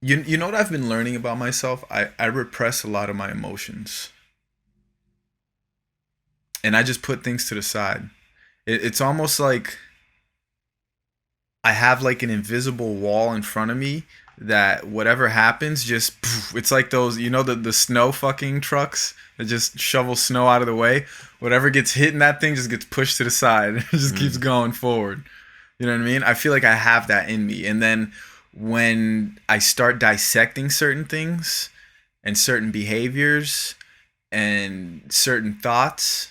You know what I've been learning about myself? I repress a lot of my emotions, and I just put things to the side. It's almost like I have like an invisible wall in front of me that whatever happens, just poof, it's like those, the snow fucking trucks that just shovel snow out of the way. Whatever gets hit in that thing just gets pushed to the side. It just keeps Mm. going forward. You know what I mean? I feel like I have that in me. And then when I start dissecting certain things and certain behaviors and certain thoughts,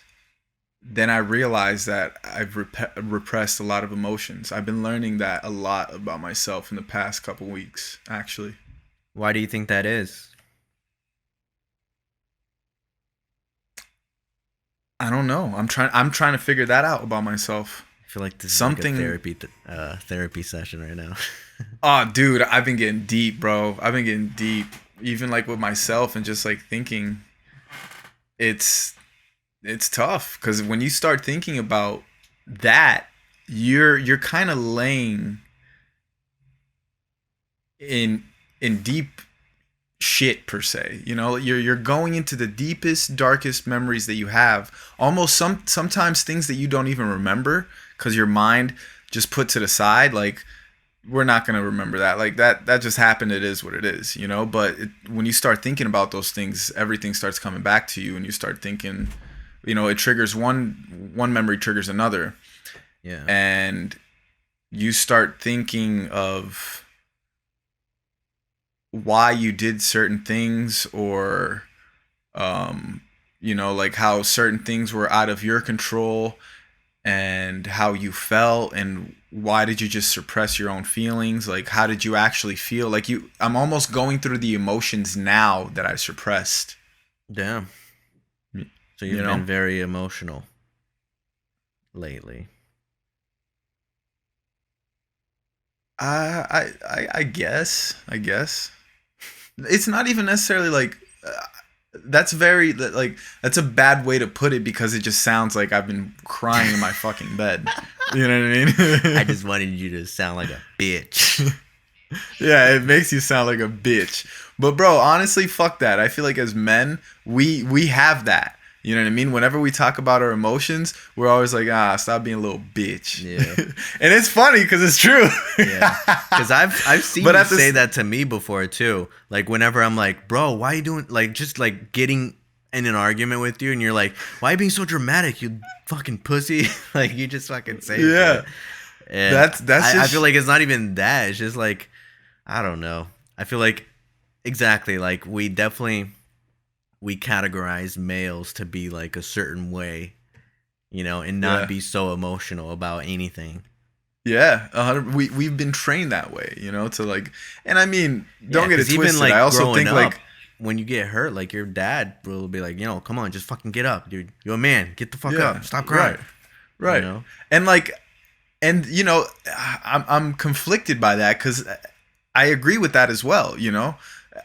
then I realize that I've repressed a lot of emotions. I've been learning that a lot about myself in the past couple weeks, actually. Why do you think that is? I don't know. I'm trying to figure that out about myself. I feel like this is like a Something. therapy session right now. Oh, dude, I've been getting deep, bro. I've been getting deep, even like with myself and just like thinking. It's it's tough because when you start thinking about that, you're kind of laying in deep shit per se. You're going into the deepest, darkest memories that you have. Almost sometimes things that you don't even remember because your mind just put to the side. Like we're not gonna remember that. Like that just happened. It is what it is. But when you start thinking about those things, everything starts coming back to you, and you start thinking. It triggers one memory triggers another, Yeah. and you start thinking of why you did certain things or like how certain things were out of your control and how you felt and why did you just suppress your own feelings, like how did you actually feel, like I'm almost going through the emotions now that I suppressed. Damn. So you you've know been very emotional lately. I guess it's not even necessarily like that's very like that's a bad way to put it because it just sounds like I've been crying in my fucking bed. You know what I I mean? just wanted you to sound like a bitch. Yeah, it makes you sound like a bitch. But bro, honestly, fuck that. I feel like as men, we have that. You know what I mean? Whenever we talk about our emotions, we're always like, stop being a little bitch. Yeah. And it's funny because it's true. Yeah, because I've seen But you at say this, that to me before too. Like whenever I'm like, bro, why you doing like just like getting in an argument with you, and you're like, why you being so dramatic, you fucking pussy? Like you just fucking say shit, yeah, and that's I feel just like it's not even that. It's just like I don't know. I feel like exactly like we categorize males to be like a certain way, and not yeah. be so emotional about anything. Yeah, 100. We've been trained that way, to like, and I mean, Yeah, don't get it because even twisted. I like also growing think up, like, when you get hurt, like your dad will be like, come on, just fucking get up, dude. You're a man. Get the fuck up. yeah, Stop crying. right, You right, know? and like, and I'm conflicted by that because I agree with that as well.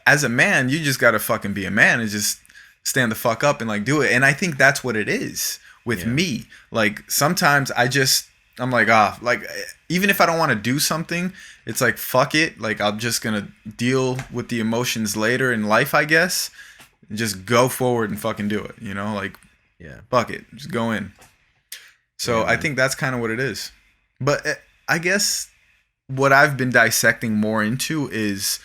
As a man, you just gotta fucking be a man and just stand the fuck up and like do it. And I think that's what it is with Yeah. me. Like sometimes I'm like like even if I don't want to do something, it's like fuck it. Like I'm just gonna deal with the emotions later in life, I guess. And just go forward and fucking do it. Like Yeah. fuck it, just go in. Yeah, So I man. think that's kind of what it is. But I guess what I've been dissecting more into is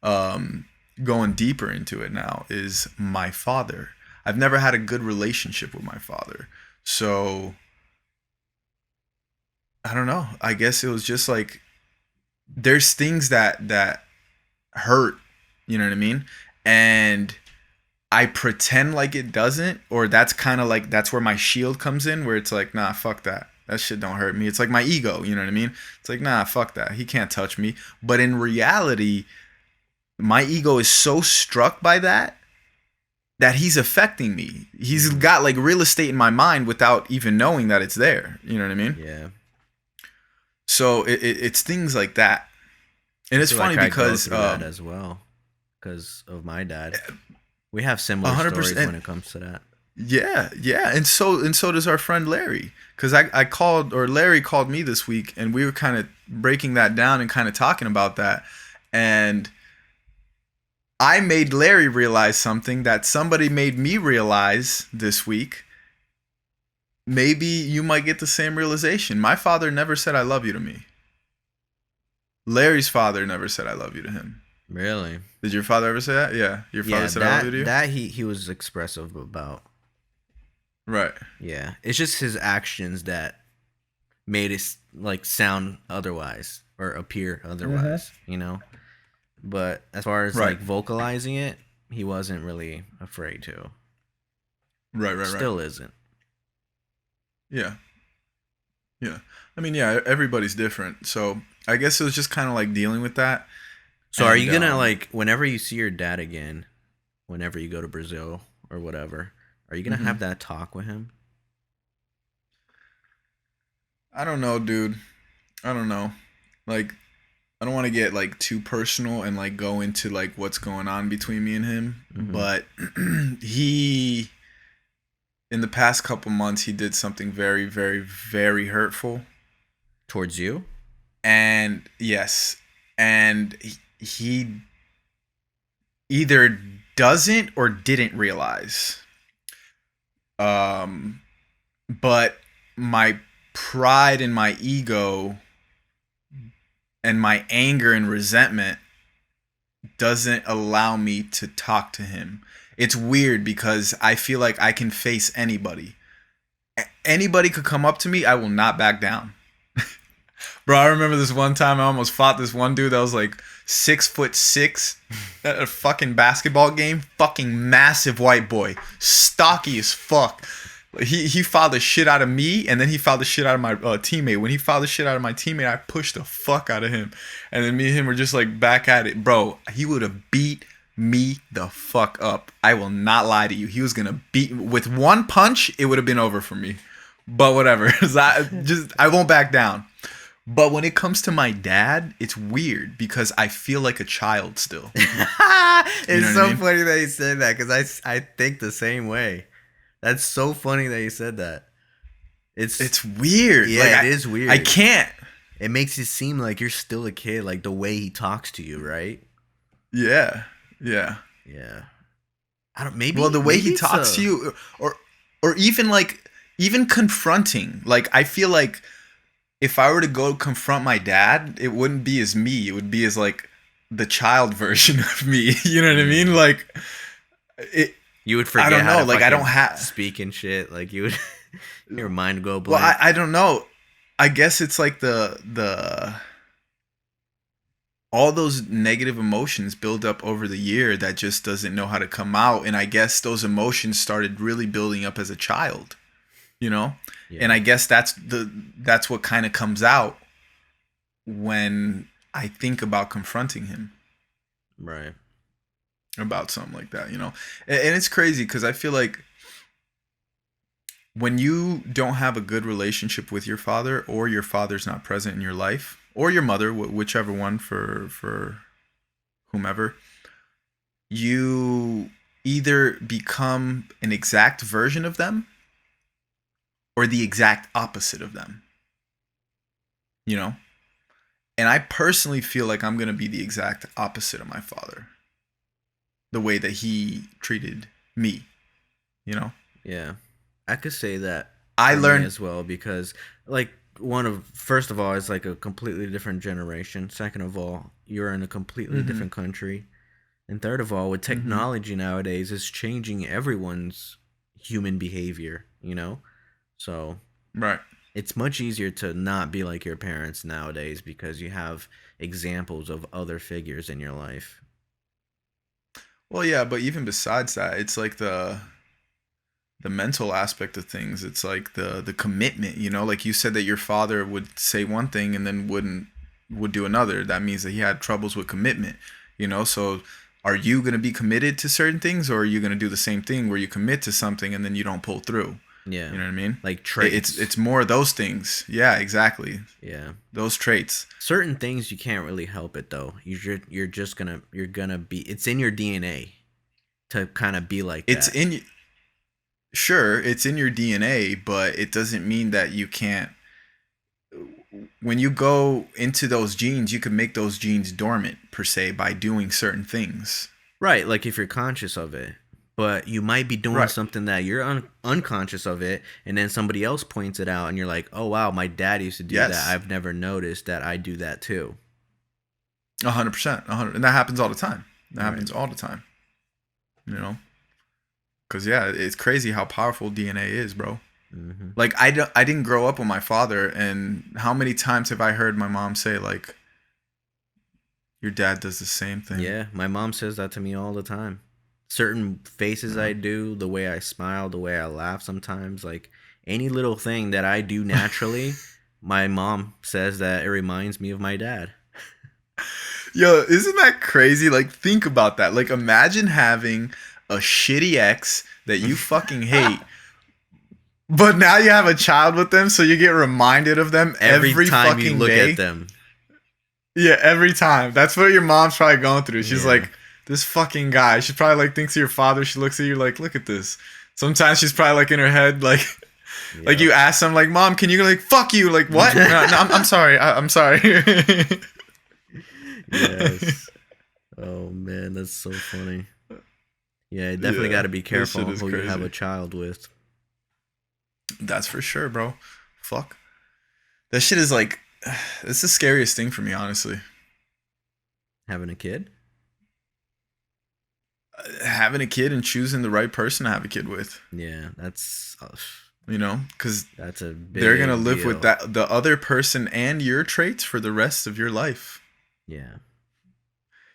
um, going deeper into it now is my father. I've never had a good relationship with my father. So I don't know. I guess it was just like there's things that hurt, you know what I mean? And I pretend like it doesn't, or that's kind of like that's where my shield comes in, where it's like, nah, fuck that. That shit don't hurt me. It's like my ego, you know what I mean? It's like, nah, fuck that. He can't touch me. But in reality, my ego is so struck by that he's affecting me. He's Hmm. got like real estate in my mind without even knowing that it's there. You know what I mean? Yeah. So it's things like that. And I it's feel funny like I go because through that as well because of my dad. We have similar stories 100%. when it comes to that. Yeah, yeah, and so does our friend Larry. Because I called, or Larry called me this week, and we were kind of breaking that down and kind of talking about that. And I made Larry realize something that somebody made me realize this week. Maybe you might get the same realization. My father never said I love you to me. Larry's father never said I love you to him. Really? Did your father ever say that? Yeah. Your father Yeah, said I love you to you? that he was expressive about. Right. Yeah, it's just his actions that made it like sound otherwise or appear otherwise, you know. But as far as Right. like vocalizing it, he wasn't really afraid to. Right. Still isn't. Yeah. Yeah. I mean, yeah, everybody's different. So I guess it was just kind of like dealing with that. So are And you gonna like whenever you see your dad again, whenever you go to Brazil or whatever, are you gonna mhm. have that talk with him? I don't know, dude. I don't know. Like, I don't want to get like too personal and like go into like what's going on between me and him, Mm-hmm. but he in the past couple months he did something very hurtful. Towards you? And yes, and he either doesn't or didn't realize. Um but my pride and my ego and my anger and resentment doesn't allow me to talk to him. It's weird because I feel like I can face anybody. Anybody could come up to me, I will not back down. Bro, I remember this one time I almost fought this one dude that was like 6'6" at a fucking basketball game. Fucking massive white boy. Stocky as fuck. He fouled the shit out of me, and then he fouled the shit out of my teammate. When he fouled the shit out of my teammate, I pushed the fuck out of him. And then me and him were just like back at it. Bro, he would have beat me the fuck up. I will not lie to you. He was gonna beat with one punch, it would have been over for me. But whatever. I won't back down. But when it comes to my dad, it's weird because I feel like a child still. It's so I mean? funny that you said that because I think the same way. That's so funny that you said that. It's weird. Yeah, like, it is weird. I can't. It makes it seem like you're still a kid, like the way he talks to you, right? Yeah. Yeah. I don't. Maybe. Well, the way he it's talks to you, or even confronting. Like, I feel like if I were to go confront my dad, it wouldn't be as me. It would be as like the child version of me. You know what I mean? Like it. You would forget. I don't how know. to Like I don't fucking have. speak and shit. Like you would, your mind would go Well, blank. I don't know. I guess it's like the all those negative emotions build up over the year that just doesn't know how to come out, and I guess those emotions started really building up as a child. You know, Yeah. and I guess that's what kind of comes out when I think about confronting him Right. about something like that. You know, and it's crazy because I feel like when you don't have a good relationship with your father, or your father's not present in your life, or your mother, whichever one for whomever, you either become an exact version of them or the exact opposite of them. You know? And I personally feel like I'm going to be the exact opposite of my father. The way that he treated me, you know? Yeah. I could say that I for me learned as well because, like, first of all, it's like a completely different generation. Second of all, you're in a completely different country. And third of all, with technology nowadays, it's changing everyone's human behavior, you know? So right. it's much easier to not be like your parents nowadays because you have examples of other figures in your life. Well, yeah, but even besides that, it's like the mental aspect of things. It's like the commitment, you know, like you said that your father would say one thing and then would do another. That means that he had troubles with commitment, you know? So are you going to be committed to certain things, or are you going to do the same thing where you commit to something and then you don't pull through? Yeah. You know what I mean? Like traits. It's more of those things. Yeah, exactly. Yeah. Those traits. Certain things you can't really help it though. You're gonna be, it's in your DNA to kind of be like It's that. sure, it's in your DNA, but it doesn't mean that you can't. When you go into those genes, you can make those genes dormant per se by doing certain things. Right, like if you're conscious of it. But you might be doing Right. something that you're unconscious of it, and then somebody else points it out, and you're like, "Oh wow, my dad used to do that. Yes. I've never noticed that I do that too." 100%. 100, and that happens all the time. That Right. happens all the time. You know, because yeah, it's crazy how powerful DNA is, bro. Hmm. Like I didn't grow up with my father, and how many times have I heard my mom say like, "Your dad does the same thing." Yeah, my mom says that to me all the time. Certain faces I do, the way I smile, the way I laugh sometimes, like any little thing that I do naturally, my mom says that it reminds me of my dad. Yo, isn't that crazy? Like, think about that. Like, imagine having a shitty ex that you fucking hate, but now you have a child with them, so you get reminded of them Every every time you fucking look at day. them. Yeah, every time. That's what your mom's probably going through. She's Yeah. like, this fucking guy. She probably like thinks of your father. She looks at you like, look at this. Sometimes she's probably like in her head, like, like Yep. you ask them, like, mom, can you like fuck you? Like, what? No, no, I'm sorry. I'm sorry. Yes. Oh man, that's so funny. Yeah, you definitely got Yeah, to be this shit careful is who you have a crazy. child with. That's for sure, bro. Fuck. That shit is like, it's the scariest thing for me, honestly. Having a kid? Having a kid and choosing the right person to have a kid with, Yeah, you know, because that's a they're gonna big live with deal. that the other person and your traits for the rest of your life. Yeah.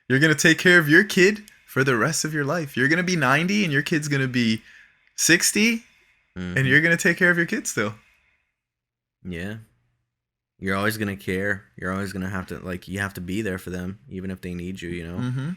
You're gonna take care of your kid for the rest of your life. You're gonna be 90 and your kid's gonna be 60, and Mhm. you're gonna take care of your kid still. Yeah. You're always going to care. You're always going to have to like you have to be there for them even if they need you, you know. Mm-hmm.